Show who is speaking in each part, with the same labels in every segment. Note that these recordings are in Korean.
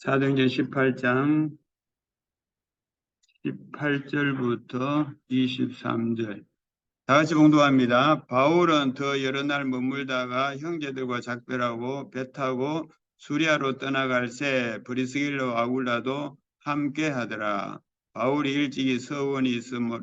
Speaker 1: 사도행전 18장 18절부터 23절. 다 같이 봉독합니다. 바울은 더 여러 날 머물다가 형제들과 작별하고 배 타고 수리아로 떠나갈 새 브리스길라 아굴라도 함께 하더라. 바울이 일찍이 서원이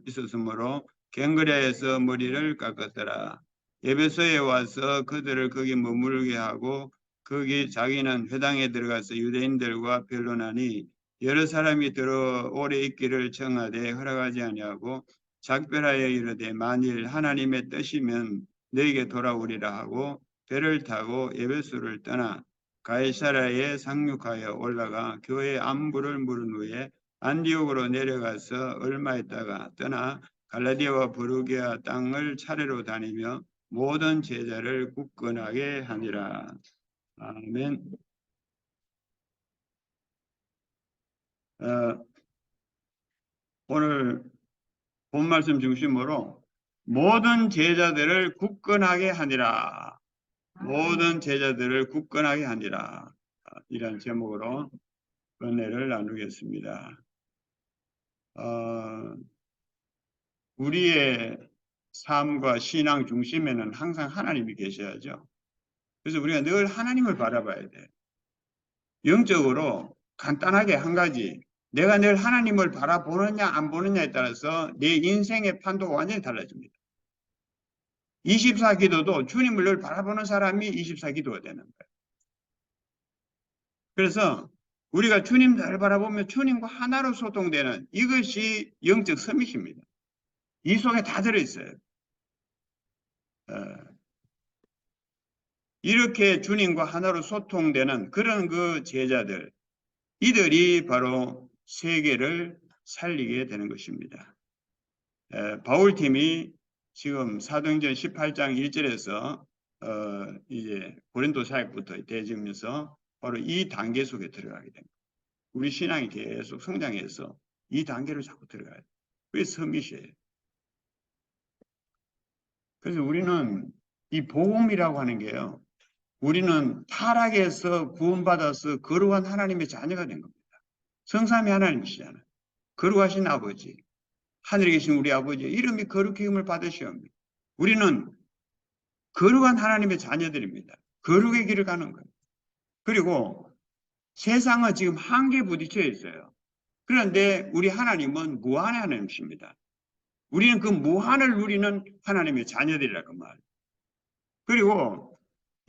Speaker 1: 있었으므로 갱그레에서 머리를 깎았더라. 에베소에 와서 그들을 거기 머물게 하고 거기 자기는 회당에 들어가서 유대인들과 변론하니 여러 사람이 들어 오래 있기를 청하되 허락하지 아니하고 작별하여 이르되 만일 하나님의 뜻이면 너에게 돌아오리라 하고 배를 타고 에베소를 떠나 가이사랴에 상륙하여 올라가 교회 안부를 물은 후에 안디옥으로 내려가서 얼마 있다가 떠나 갈라디아와 부르기아 땅을 차례로 다니며 모든 제자를 굳건하게 하니라. 아멘. 오늘 본 말씀 중심으로 모든 제자들을 굳건하게 하니라. 모든 제자들을 굳건하게 하니라. 이런 제목으로 은혜를 나누겠습니다. 우리의 삶과 신앙 중심에는 항상 하나님이 계셔야죠. 그래서 우리가 늘 하나님을 바라봐야 돼. 영적으로 간단하게 한 가지, 내가 늘 하나님을 바라보느냐 안 보느냐에 따라서 내 인생의 판도가 완전히 달라집니다. 24기도도 주님을 늘 바라보는 사람이 24기도가 되는 거예요. 그래서 우리가 주님 잘 바라보며 주님과 하나로 소통되는 이것이 영적 서밋입니다. 이 속에 다 들어있어요. 이렇게 주님과 하나로 소통되는 그런 그 제자들, 이들이 바로 세계를 살리게 되는 것입니다. 바울팀이 지금 사도행전 18장 1절에서 이제 고린도 사역부터 대지면서 바로 이 단계 속에 들어가게 됩니다. 우리 신앙이 계속 성장해서 이 단계로 자꾸 들어가야 돼요. 그게 서밋이에요. 그래서 우리는 이 복음이라고 하는 게요. 우리는 타락에서 구원받아서 거룩한 하나님의 자녀가 된 겁니다. 성삼위 하나님이시잖아요. 거룩하신 아버지, 하늘에 계신 우리 아버지 이름이 거룩함을 받으시옵니다. 우리는 거룩한 하나님의 자녀들입니다. 거룩의 길을 가는 거예요. 그리고 세상은 지금 한계에 부딪혀 있어요. 그런데 우리 하나님은 무한의 하나님이십니다. 우리는 그 무한을 누리는 하나님의 자녀들이라고 말해요. 그리고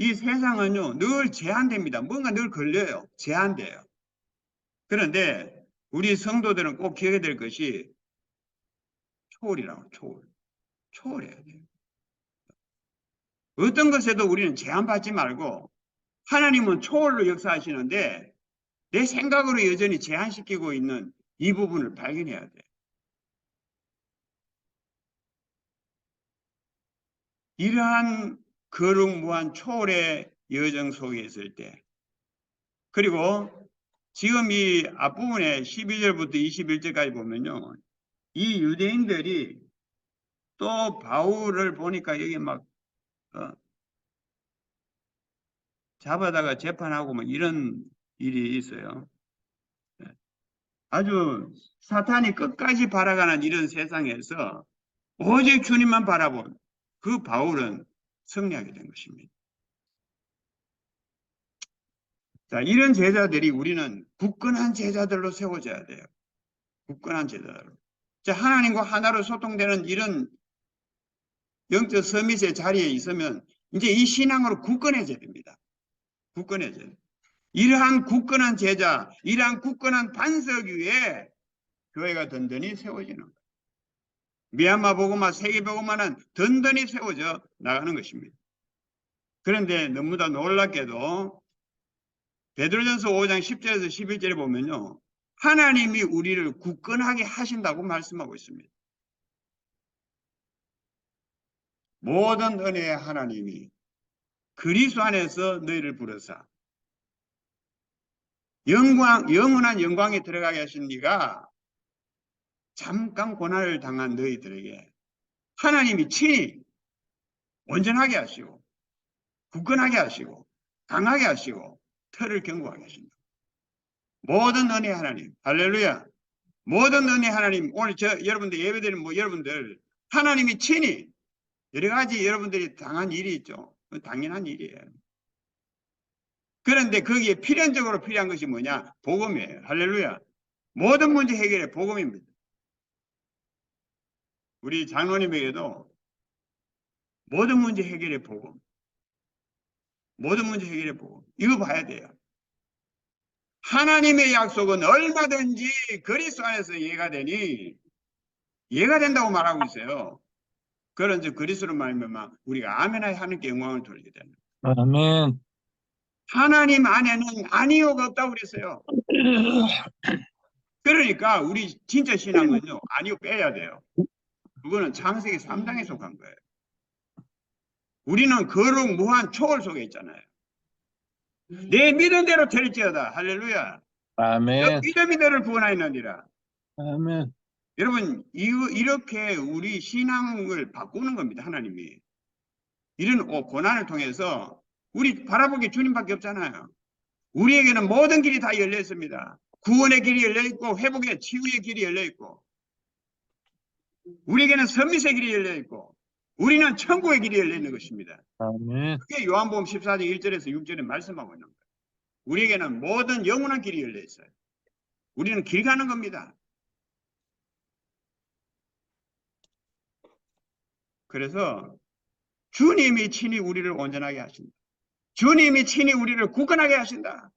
Speaker 1: 이 세상은요, 늘 제한됩니다. 뭔가 늘 걸려요. 제한돼요. 그런데 우리 성도들은 꼭 기억해야 될 것이 초월이라고, 초월. 초월해야 돼요. 어떤 것에도 우리는 제한받지 말고 하나님은 초월로 역사하시는데 내 생각으로 여전히 제한시키고 있는 이 부분을 발견해야 돼. 이러한 거룩무한 초월의 여정 속에 있을 때, 그리고 지금 이 앞부분에 12절부터 21절까지 보면요, 이 유대인들이 또 바울을 보니까 여기 막 잡아다가 재판하고 뭐 이런 일이 있어요. 아주 사탄이 끝까지 바라가는 이런 세상에서 오직 주님만 바라본 그 바울은 승리하게 된 것입니다. 자, 이런 제자들이 우리는 굳건한 제자들로 세워져야 돼요. 굳건한 제자들로. 자, 하나님과 하나로 소통되는 이런 영적 서밋의 자리에 있으면 이제 이 신앙으로 굳건해져야 됩니다. 굳건해져야 돼요. 이러한 굳건한 제자, 이러한 굳건한 반석 위에 교회가 든든히 세워지는 거예요. 미얀마 복음화, 세계 복음화는 든든히 세워져 나가는 것입니다. 그런데 너무나 놀랍게도 베드로전서 5장 10절에서 11절에 보면요, 하나님이 우리를 굳건하게 하신다고 말씀하고 있습니다. 모든 은혜의 하나님이 그리스도 안에서 너희를 부르사 영원한 영광에 들어가게 하신 네가 잠깐 고난을 당한 너희들에게 하나님이 친히 온전하게 하시고 굳건하게 하시고 강하게 하시고 털을 견고하게 하신다. 모든 은혜 하나님. 할렐루야. 모든 은혜 하나님. 오늘 여러분들 예배드리는 여러분들 하나님이 친히 여러 가지 여러분들이 당한 일이 있죠. 당연한 일이에요. 그런데 거기에 필연적으로 필요한 것이 뭐냐? 복음이에요. 할렐루야. 모든 문제 해결의 복음입니다. 우리 장로님에게도 모든 문제 해결의 복음. 모든 문제 해결의 복음. 이거 봐야 돼요. 하나님의 약속은 얼마든지 그리스도 안에서 이해가 되니 이해가 된다고 말하고 있어요. 그런 그리스도로 말미암아 우리가 아멘하여 하나님께 영광을 돌리게 되는.
Speaker 2: 아멘.
Speaker 1: 하나님 안에는 아니요가 없다고 그랬어요. 그러니까 우리 진짜 신앙은요, 아니요 빼야 돼요. 그거는 창세기 3장에 속한 거예요. 우리는 거룩 무한 초월 속에 있잖아요. 내 믿은 대로 될지어다. 할렐루야.
Speaker 2: 아멘.
Speaker 1: 믿음이 너를 구원하였느니라.
Speaker 2: 아멘.
Speaker 1: 여러분, 이렇게 우리 신앙을 바꾸는 겁니다. 하나님이. 이런 고난을 통해서 우리 바라보기 주님밖에 없잖아요. 우리에게는 모든 길이 다 열려 있습니다. 구원의 길이 열려 있고 회복의 치유의 길이 열려 있고 우리에게는 선미의 길이 열려 있고 우리는 천국의 길이 열려 있는 것입니다.
Speaker 2: 아멘.
Speaker 1: 그게 요한복음 14장 1절에서 6절에 말씀하고 있는 거예요. 우리에게는 모든 영원한 길이 열려 있어요. 우리는 길 가는 겁니다. 그래서 주님이 친히 우리를 온전하게 하신다. 주님이 친히 우리를 굳건하게 하신다.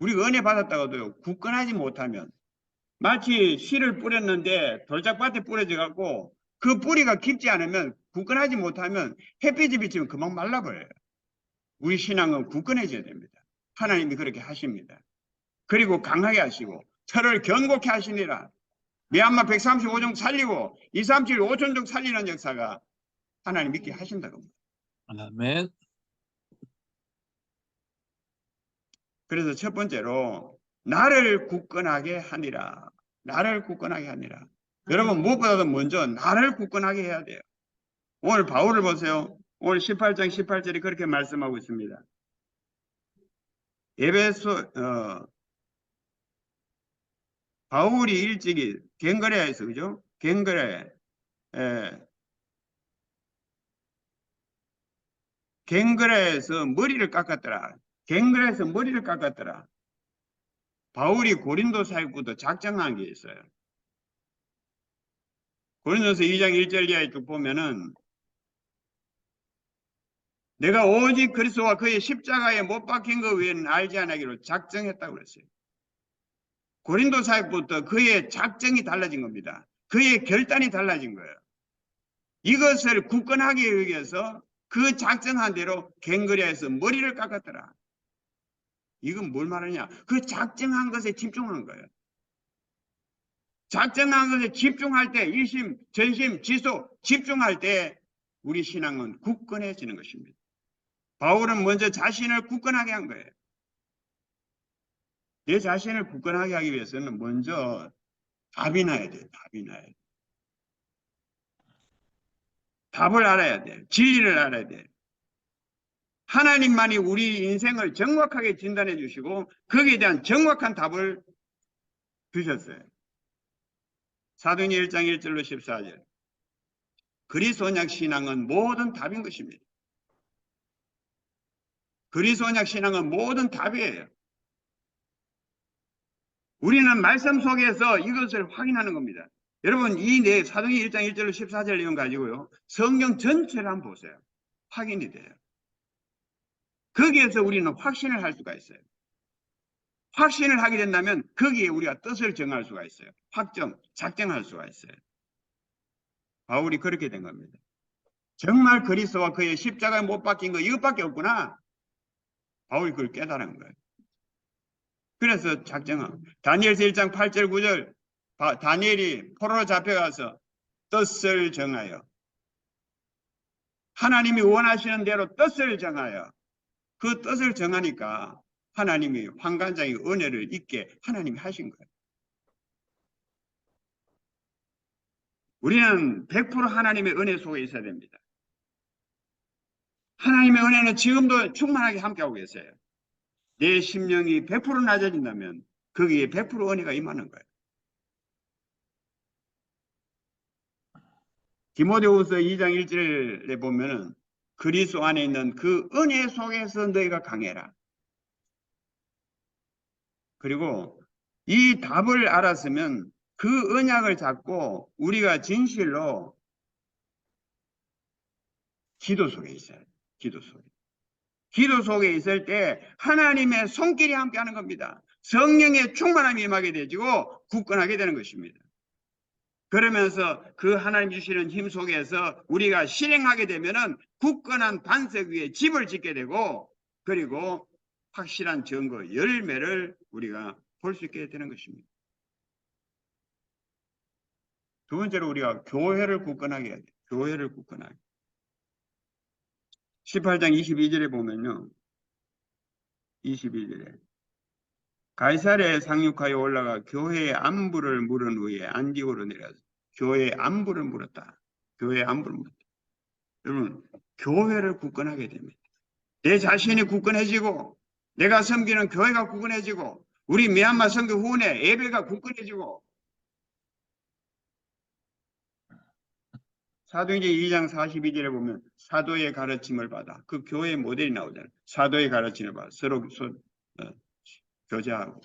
Speaker 1: 우리가 은혜 받았다가도요, 굳건하지 못하면 마치 씨를 뿌렸는데 돌짝밭에 뿌려져 갖고 그 뿌리가 깊지 않으면 굳건하지 못하면 햇빛이 비치면 금방 말라버려요. 우리 신앙은 굳건해져야 됩니다. 하나님이 그렇게 하십니다. 그리고 강하게 하시고 철을 견고케 하시니라. 미얀마 135종 살리고 237 5천종 살리는 역사가 하나님 믿게 하신다고 합니다.
Speaker 2: 아멘.
Speaker 1: 그래서 첫 번째로 나를 굳건하게 하니라. 나를 굳건하게 하니라. 여러분 무엇보다도 먼저 나를 굳건하게 해야 돼요. 오늘 바울을 보세요. 오늘 18장 18절이 그렇게 말씀하고 있습니다. 바울이 일찍이 갱그레아에서 그죠? 갱그레아에서 머리를 깎았더라. 갱그레아에서 머리를 깎았더라. 바울이 고린도 사역부터 작정한 게 있어요. 고린도서 2장 1절 이하에 쭉 보면은 내가 오직 그리스도와 그의 십자가에 못 박힌 것 외에는 알지 않기로 작정했다고 그랬어요. 고린도 사역부터 그의 작정이 달라진 겁니다. 그의 결단이 달라진 거예요. 이것을 굳건하게 여기서 그 작정한 대로 갱그레아에서 머리를 깎았더라. 이건 뭘 말하냐? 그 작정한 것에 집중한 거예요. 작정한 것에 집중할 때 일심, 전심, 지속 집중할 때 우리 신앙은 굳건해지는 것입니다. 바울은 먼저 자신을 굳건하게 한 거예요. 내 자신을 굳건하게 하기 위해서는 먼저 답이 나야 돼요. 답이 나야 돼요. 답을 알아야 돼요. 진리를 알아야 돼요. 하나님만이 우리 인생을 정확하게 진단해 주시고 거기에 대한 정확한 답을 주셨어요. 사도행전 1장 1절로 14절. 그리스도인약 신앙은 모든 답인 것입니다. 그리스도인약 신앙은 모든 답이에요. 우리는 말씀 속에서 이것을 확인하는 겁니다. 여러분 이 사도행전 1장 1절로 14절 내용 가지고요. 성경 전체를 한번 보세요. 확인이 돼요. 거기에서 우리는 확신을 할 수가 있어요. 확신을 하게 된다면 거기에 우리가 뜻을 정할 수가 있어요. 작정할 수가 있어요. 바울이 그렇게 된 겁니다. 정말 그리스도와 그의 십자가에 못 박힌 거 이것밖에 없구나. 바울이 그걸 깨달은 거예요. 그래서 작정한 다니엘서 1장 8절 9절 다니엘이 포로로 잡혀가서 뜻을 정하여 하나님이 원하시는 대로 뜻을 정하여 그 뜻을 정하니까 하나님이 환관장의 은혜를 있게 하나님이 하신 거예요. 우리는 100% 하나님의 은혜 속에 있어야 됩니다. 하나님의 은혜는 지금도 충만하게 함께하고 계세요. 내 심령이 100% 낮아진다면 거기에 100% 은혜가 임하는 거예요. 디모데후서 2장 1절에 보면은 그리스도 안에 있는 그 은혜 속에서 너희가 강해라. 그리고 이 답을 알았으면 그 언약을 잡고 우리가 진실로 기도 속에 있어야 돼요. 기도 속에. 기도 속에 있을 때 하나님의 손길이 함께하는 겁니다. 성령의 충만함이 임하게 되지고 굳건하게 되는 것입니다. 그러면서 그 하나님 주시는 힘 속에서 우리가 실행하게 되면은 굳건한 반석 위에 집을 짓게 되고 그리고 확실한 증거, 열매를 우리가 볼 수 있게 되는 것입니다. 두 번째로 우리가 교회를 굳건하게 해야 돼요. 교회를 굳건하게. 18장 22절에 보면요. 22절에 가이사랴에 상륙하여 올라가 교회의 안부를 물은 후에 안디오로 내려서 교회의 안부를 물었다. 교회의 안부를 물었다. 여러분, 교회를 굳건하게 됩니다. 내 자신이 굳건해지고 내가 섬기는 교회가 굳건해지고 우리 미얀마 선교 후원의 예배가 굳건해지고 사도행전 2장 42절에 보면 사도의 가르침을 받아 그 교회의 모델이 나오잖아요. 사도의 가르침을 받아 서로 교제하고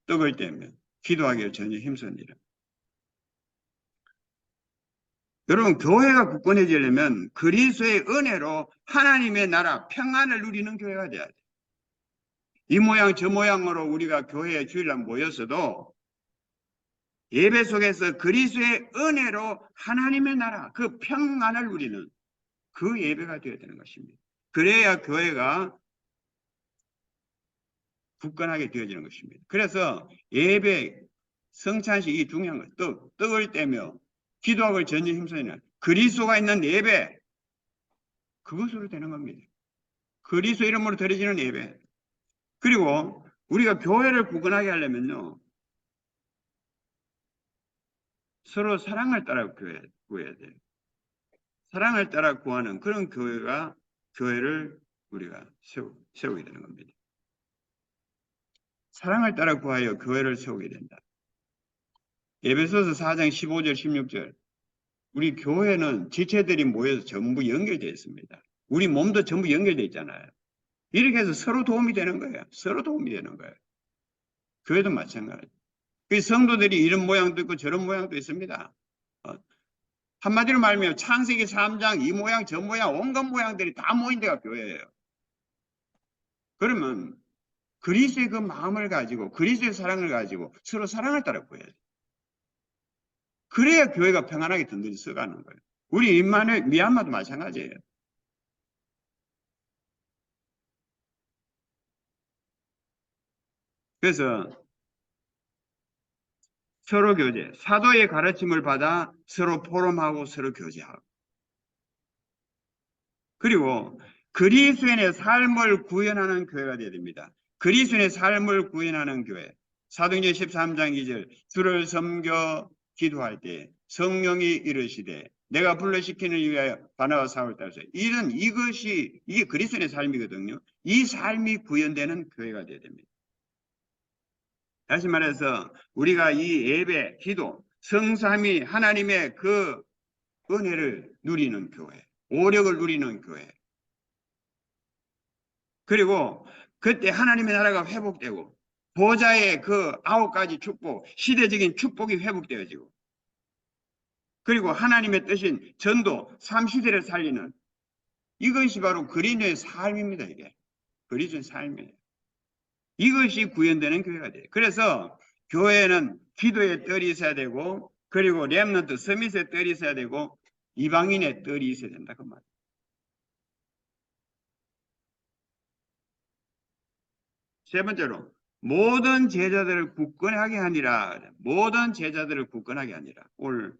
Speaker 1: 떡을 떼며 기도하기를 전혀 힘쓰니라. 여러분 교회가 굳건해지려면 그리스도의 은혜로 하나님의 나라 평안을 누리는 교회가 돼야 돼요. 이 모양 저 모양으로 우리가 교회에 주일날 모였어도 예배 속에서 그리스도의 은혜로 하나님의 나라 그 평안을 누리는 그 예배가 되어야 되는 것입니다. 그래야 교회가 굳건하게 되어지는 것입니다. 그래서 예배, 성찬식 이 중요한 것, 떡을 떼며 기도하고 전혀 힘쓰는 그리스도가 있는 예배, 그것으로 되는 겁니다. 그리스도 이름으로 드려지는 예배. 그리고 우리가 교회를 굳건하게 하려면요, 서로 사랑을 따라 구해야 돼요. 사랑을 따라 구하는 그런 교회를 우리가 세우게 되는 겁니다. 사랑을 따라 구하여 교회를 세우게 된다. 에베소서 4장 15절 16절 우리 교회는 지체들이 모여서 전부 연결되어 있습니다. 우리 몸도 전부 연결되어 있잖아요. 이렇게 해서 서로 도움이 되는 거예요. 서로 도움이 되는 거예요. 교회도 마찬가지. 그 성도들이 이런 모양도 있고 저런 모양도 있습니다. 한마디로 말하면 창세기 3장 이 모양 저 모양 온갖 모양들이 다 모인 데가 교회예요. 그러면 그리스도의 그 마음을 가지고 그리스도의 사랑을 가지고 서로 사랑을 따라 구해야 돼요. 그래야 교회가 평안하게 든든히 서가는 거예요. 우리 미얀마도 마찬가지예요. 그래서 서로 교제, 사도의 가르침을 받아 서로 포럼하고 서로 교제하고 그리고 그리스도인의 삶을 구현하는 교회가 되어야 됩니다. 그리스도인의 삶을 구현하는 교회. 사도행전 13장 2절 주를 섬겨 기도할 때 성령이 이르시되 내가 불러시키는 위하여 바나바 사울 따라서 이게 그리스도인의 삶이거든요. 이 삶이 구현되는 교회가 되어야 됩니다. 다시 말해서 우리가 이 예배, 기도, 성삼위 하나님의 그 은혜를 누리는 교회, 오력을 누리는 교회. 그리고 그때 하나님의 나라가 회복되고 보좌의 그 9가지 축복, 시대적인 축복이 회복되어지고 그리고 하나님의 뜻인 전도, 삼시대를 살리는 이것이 바로 그리스도의 삶입니다. 이게 그리스도의 삶이에요. 이것이 구현되는 교회가 돼요. 그래서 교회는 기도의 뜰이 있어야 되고 그리고 렘넌트 서밋의 뜰이 있어야 되고 이방인의 뜰이 있어야 된다 그 말이에요. 세 번째로 모든 제자들을 굳건하게 하니라. 모든 제자들을 굳건하게 하니라. 오늘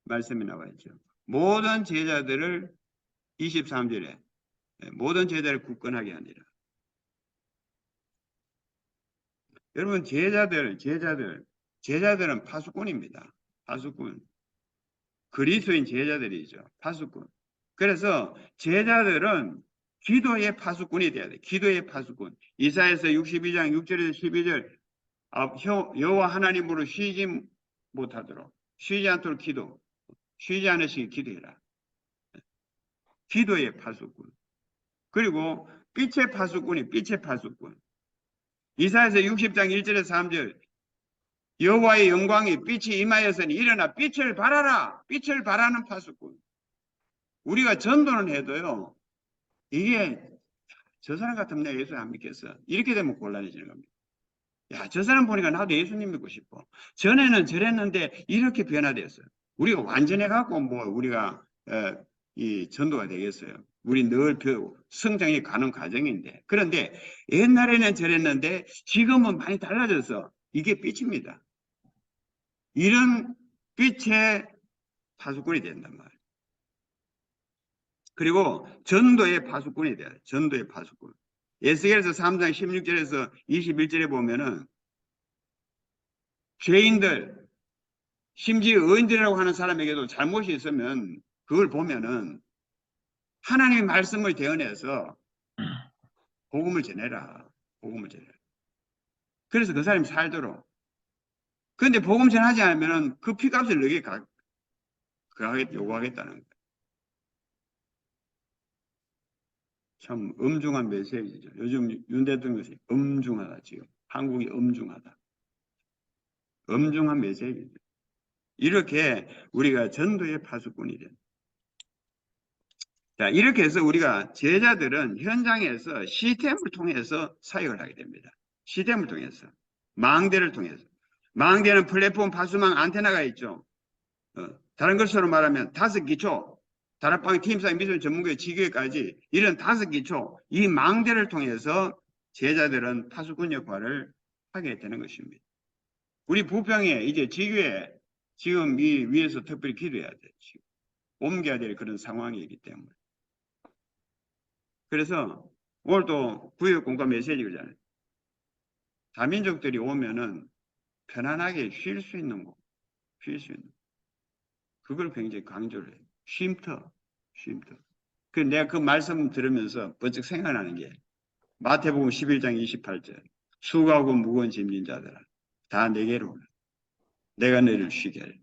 Speaker 1: 말씀이 나와 있죠. 모든 제자들을 23절에 모든 제자를 굳건하게 하니라. 여러분 제자들은 파수꾼입니다. 파수꾼. 그리스도인 제자들이죠. 파수꾼. 그래서 제자들은 기도의 파수꾼이 돼야 돼. 기도의 파수꾼. 이사야서 62장 6절에서 12절 여호와 하나님으로 쉬지 못하도록 쉬지 않도록 쉬지 않으시기 기도해라. 기도의 파수꾼. 그리고 빛의 파수꾼이 빛의 파수꾼. 이사야서 60장 1절에서 3절 여호와의 영광이 빛이 임하였으니 일어나 빛을 발하라. 빛을 발하는 파수꾼. 우리가 전도는 해도요. 이게 저 사람 같으면 내가 예수 안 믿겠어. 이렇게 되면 곤란해지는 겁니다. 야, 저 사람 보니까 나도 예수님 믿고 싶어. 전에는 저랬는데 이렇게 변화됐어요. 우리가 완전해갖고 뭐 우리가 이 전도가 되겠어요. 우리 늘 성장해 가는 과정인데. 그런데 옛날에는 저랬는데 지금은 많이 달라져서 이게 빛입니다. 이런 빛의 파수꾼이 된단 말이에요. 그리고 전도의 파수꾼이 돼요. 전도의 파수꾼. 에스겔서 3장 16절에서 21절에 보면은 죄인들, 심지어 의인들이라고 하는 사람에게도 잘못이 있으면 그걸 보면은 하나님의 말씀을 대언해서 복음을 전해라. 복음을 전해라. 그래서 그 사람이 살도록. 그런데 복음 전하지 않으면은 그 피값을 너에게 요구하겠다는 거예요. 참 엄중한 메시지죠. 요즘 윤 대통령이 엄중하다 지금. 한국이 엄중하다. 엄중한 메시지죠. 이렇게 우리가 전도의 파수꾼이 됩니다. 자, 이렇게 해서 우리가 제자들은 현장에서 시스템을 통해서 사역을 하게 됩니다. 시스템을 통해서. 망대를 통해서. 망대는 플랫폼, 파수망, 안테나가 있죠. 다른 것으로 말하면 5기초, 다락방, 팀사역, 미술 전문교회, 지교회까지 이런 5기초, 이 망대를 통해서 제자들은 파수꾼 역할을 하게 되는 것입니다. 우리 부평에 이제 지교회 지금 이 위에서 특별히 기도해야 돼요. 지금 옮겨야 될 그런 상황이기 때문에. 그래서 오늘도 구역 공감 메시지 그러잖아요. 다민족들이 오면은 편안하게 쉴 수 있는 곳, 쉴 수 있는 곳. 그걸 굉장히 강조를 해요. 쉼터. 내가 그 말씀 들으면서 번쩍 생각나는 게 마태복음 11장 28절. 수고하고 무거운 짐진 자들아 다 내게로 오라. 내가 너희를 쉬게 하리.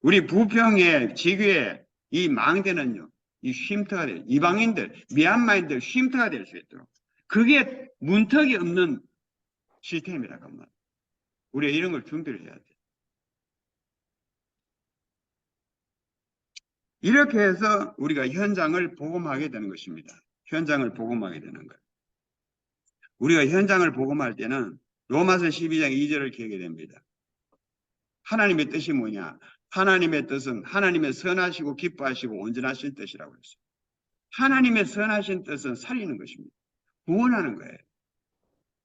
Speaker 1: 우리 부평의 지교의 이 망대는요. 이 쉼터가 될, 이방인들, 미얀마인들 쉼터가 될 수 있도록. 그게 문턱이 없는 시스템이라고 합니다. 우리가 이런 걸 준비를 해야 돼. 이렇게 해서 우리가 현장을 복음하게 되는 것입니다. 현장을 복음하게 되는 것. 우리가 현장을 복음할 때는 로마서 12장 2절을 기억해야 됩니다. 하나님의 뜻이 뭐냐? 하나님의 뜻은 하나님의 선하시고 기뻐하시고 온전하신 뜻이라고 했어요. 하나님의 선하신 뜻은 살리는 것입니다. 구원하는 거예요.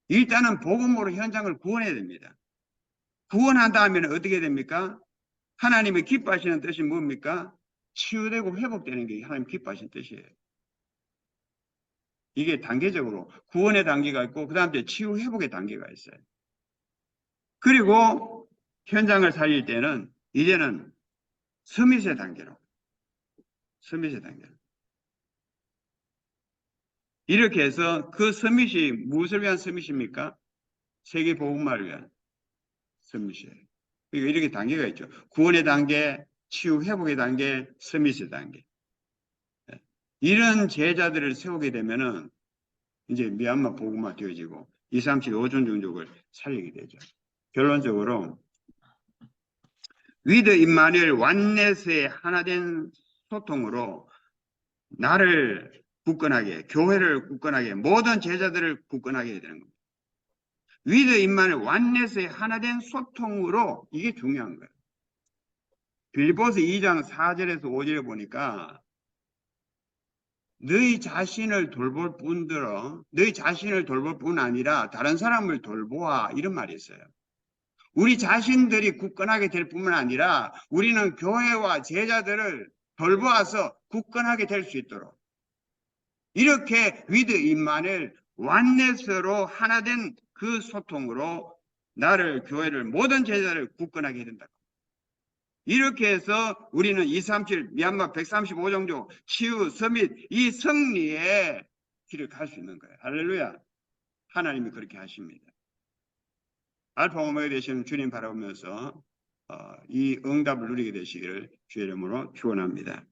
Speaker 1: 일단은 복음으로 현장을 구원해야 됩니다. 구원한 다음에는 어떻게 됩니까? 하나님의 기뻐하시는 뜻이 뭡니까? 치유되고 회복되는 게 하나님 기뻐하시는 뜻이에요. 이게 단계적으로 구원의 단계가 있고 그 다음에 치유 회복의 단계가 있어요. 그리고 현장을 살릴 때는 이제는 서밋의 단계로 이렇게 해서 그 서밋이 무엇을 위한 서밋입니까? 세계 복음화를 위한 서밋이에요. 그러니까 이렇게 단계가 있죠. 구원의 단계, 치유 회복의 단계, 서밋의 단계. 이런 제자들을 세우게 되면은 이제 미얀마 복음화 되어지고 2, 3, 7, 5종 종족을 살리게 되죠. 결론적으로 위드 임마누엘 완넷의 하나된 소통으로 나를 굳건하게, 교회를 굳건하게, 모든 제자들을 굳건하게 해야 되는 겁니다. 위드 임마누엘 완넷의 하나된 소통으로 이게 중요한 거예요. 빌립보서 2장 4절에서 5절에 보니까 너희 자신을 돌볼 뿐 아니라 다른 사람을 돌보아 이런 말이 있어요. 우리 자신들이 굳건하게 될 뿐만 아니라 우리는 교회와 제자들을 돌보아서 굳건하게 될 수 있도록 이렇게 위드 임마누엘 완넷으로 하나된 그 소통으로 나를 교회를 모든 제자를 굳건하게 해야 된다. 이렇게 해서 우리는 237 미얀마 135종족 치유 서밋 이 승리의 길을 갈 수 있는 거예요. 할렐루야. 하나님이 그렇게 하십니다. 알파 오메가 되시는 주님 바라보면서 이 응답을 누리게 되시기를 주의 이름으로 축원합니다.